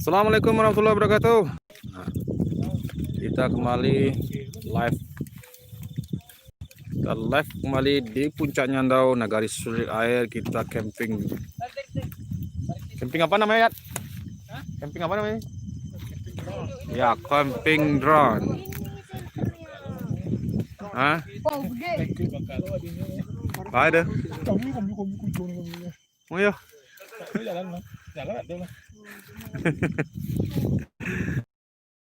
Assalamualaikum warahmatullahi wabarakatuh. Nah, kita kembali live. Kita live kembali di Puncak Nyandau, Nagari Sulit Air. Kita camping. Camping apa namanya, Yat? Camping apa namanya? Ya, camping drone. Hah? Apa ada? Oh ya.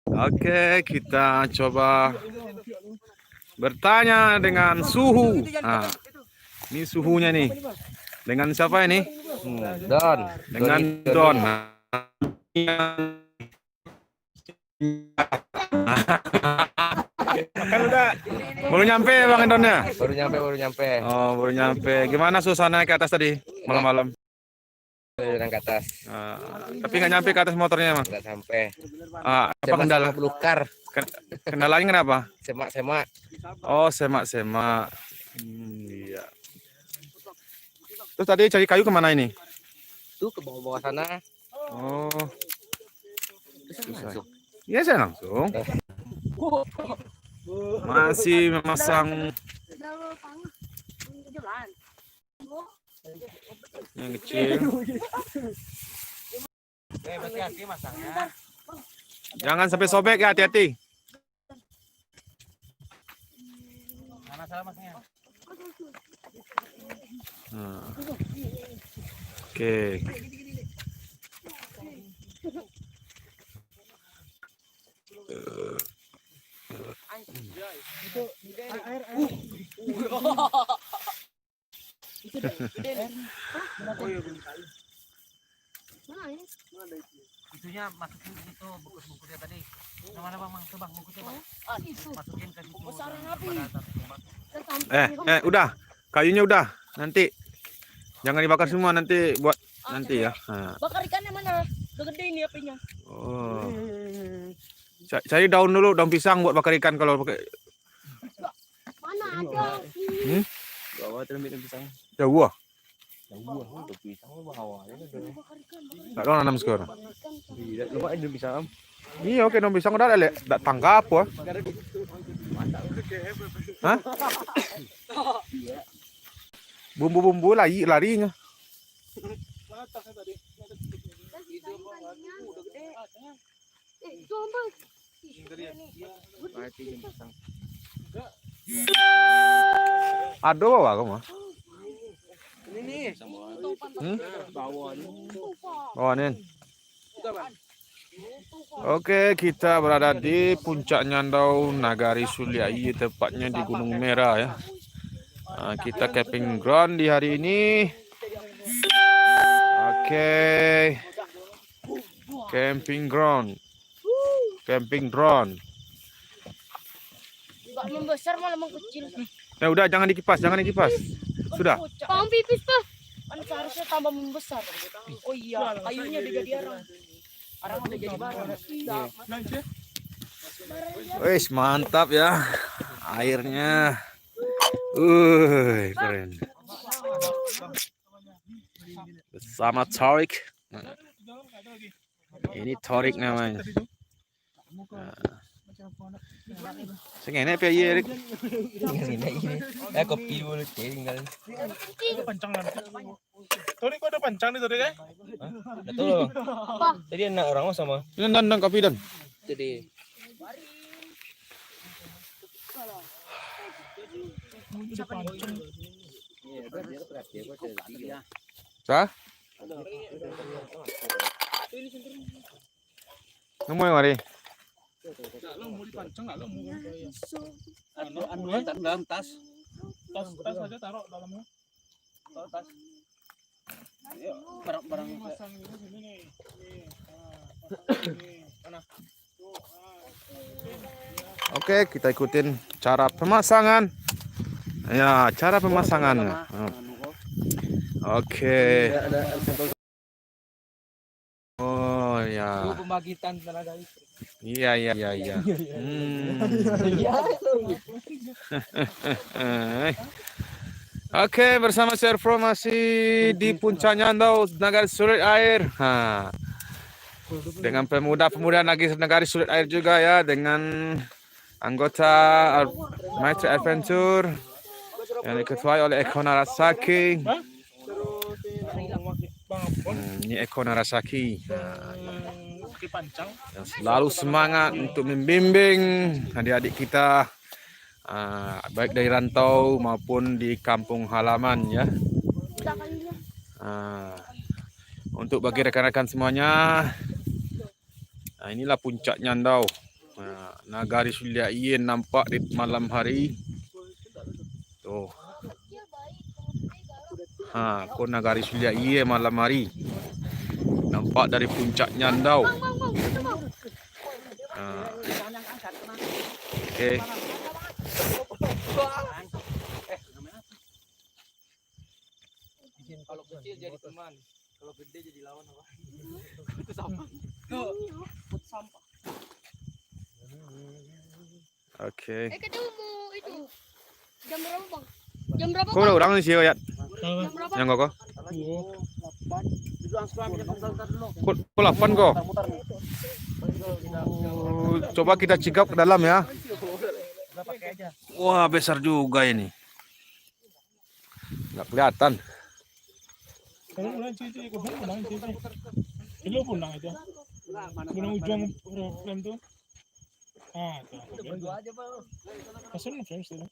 Oke, kita coba bertanya dengan suhu. Nah, ini suhunya nih. Dengan siapa ini? Don. Dengan Don. Kan udah baru nyampe Bang Donnya? Baru nyampe. Oh, baru nyampe. Gimana suasana ke atas tadi malam-malam? Ke atas. Tapi nggak nyampe ke atas motornya, Bang? Nggak sampai. Apa kendala? Belukar. Kendalanya kenapa? Semak. Oh, semak. Iya. Terus tadi cari kayu kemana ini? Tuh ke bawah sana. Oh. Langsung. Iya, saya langsung. Masih memasang yang kecil. Hati-hati masangnya. Jangan sampai sobek ya, hati-hati. Mana salah masangnya? Oke. Itunya masukin ke situ bungkus-bungkusnya tadi. Mana Bang? Coba bungkusnya Bang. Masukin ke situ. Udah. Kayunya udah. Nanti jangan dibakar semua, nanti buat nanti ya. Bakar ikannya mana? Udah gede ini apinya. Oh. Cari daun dulu, daun pisang buat bakar ikan kalau pakai. Mana ada? Bawa terus pisang. Ya buah. Udah pisang bawa. Tak tahu nanam sekarang. Tidak, lupa ada pisang. Iya, oke, daun pisang udah ada, tak tangkap wah. Hah? Bumbu-bumbu larinya. Ada bawa kamu? Ini nih. Bawanin. Oke, kita berada di Puncak Nyandau, Nagari Sulit Air, tepatnya di Gunung Merah ya. Kita camping ground di hari ini. Oke. Camping ground. Camping drone. Enggak membesar malah mengkecil. Ya udah, jangan dikipas. Sudah. Pang pipis, Pak. Kan seharusnya tambah membesar. Oh iya, kayunya udah jadi arang. Arang udah jadi barang. Wih, mantap ya. Airnya. Keren. Bersama Torik. Ini Torik namanya. Sengaja apa ya, Erik? Ini kopi dulu tinggal. Pancang lah. Tadi kok ada pancang nih tadi kan? Betul. Tadi anak orang sama. Dan kopi dan. Jadi. Sah? Nemu yang hari? Mau dipancang nggak lo mau? Anuan tak dalam tas. Tas aja taruh dalamnya. Taruh tas. Barang-barang Masang ini sini nih. Mana? Oke, kita ikutin cara pemasangan. Ya, cara pemasangannya. Oke. Oh ya. Pembagian tenaga listrik. Iya. Oke, bersama Servo masih di puncak Nyandau, Nagari Sulit Air. Dengan pemuda-pemuda Nagari Sulit Air juga ya, dengan anggota Maitri Adventure yang diketuai oleh Eko Narasaki. Ini Eko Narasaki. Oke, pancang. Yang selalu semangat untuk membimbing adik-adik kita, baik dari rantau maupun di kampung halaman ya. Untuk bagi rekan-rekan semuanya, inilah puncak Nyandau. Nagari Sulit Air nampak di malam hari. Tuh. Kau Nagari Sulit Air malam hari. Nampak dari puncak Nyandau. Oke. Kalau kecil jadi teman, kalau gede jadi lawan apa? Itu sampah. Put sampah. Oke. Ketemu itu. Jam berapa, Bang? Jam berapa? Kau udah orang di sini ya? Jam berapa? Yang kok? Kau 8 kok. Coba kita cikap ke dalam ya. Wah, besar juga ini. Nggak kelihatan. Kalau ulang cici, kau ulang cici. Ilo pun lang itu. Gunung ujung program tuh. Tuh. Kasih nih frames itu.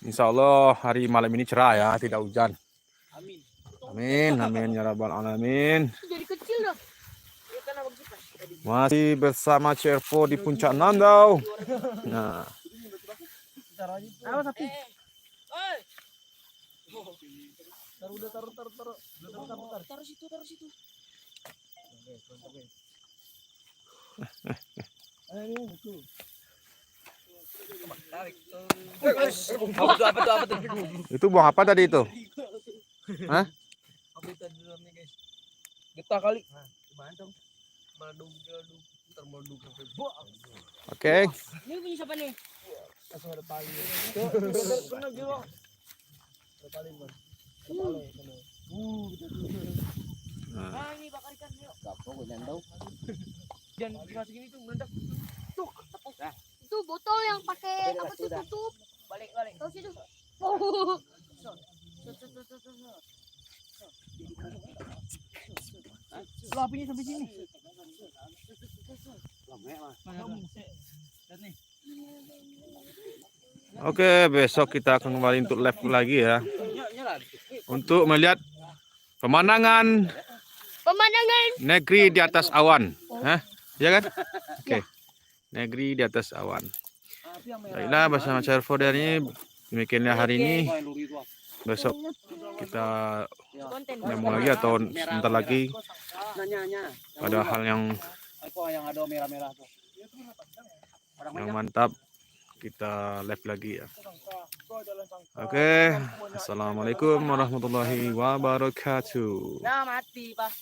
Insya Allah hari malam ini cerah ya, tidak hujan. Amin, amin ya rabbal alamin. Jadi kecil dah. Masih bersama Servo di puncak Nyandau. Nah, Taruh situ, taruh situ. Apa tuh? itu buang apa tadi itu? Hah? Apa itu di dalamnya, guys? Getah kali. Gimana dong? Madu, termadu sampai buah. Oke. Ini punya siapa nih? Langsung ada pali. Kena gila. Ada pali, Bang. Ini bakar ikan yuk. Jangan dimasukin itu meledak. Tuh, tepuk. Itu botol yang pakai apa tuh tutup. Balik. Tahu situ. Oh. Apinya sampai sini. Oke, besok kita akan kembali untuk live lagi ya. Untuk melihat pemandangan negeri di atas awan. Hah? Ya kan? Oke. Negeri di atas awan. Baiklah, bersama Servo dari ini demikianlah hari ini. Besok kita nyambung lagi atau sebentar lagi ada hal yang ada merah-merah tuh. mantap. Kita live lagi ya. Oke. Assalamualaikum warahmatullahi wabarakatuh. Nah, mati, Pak.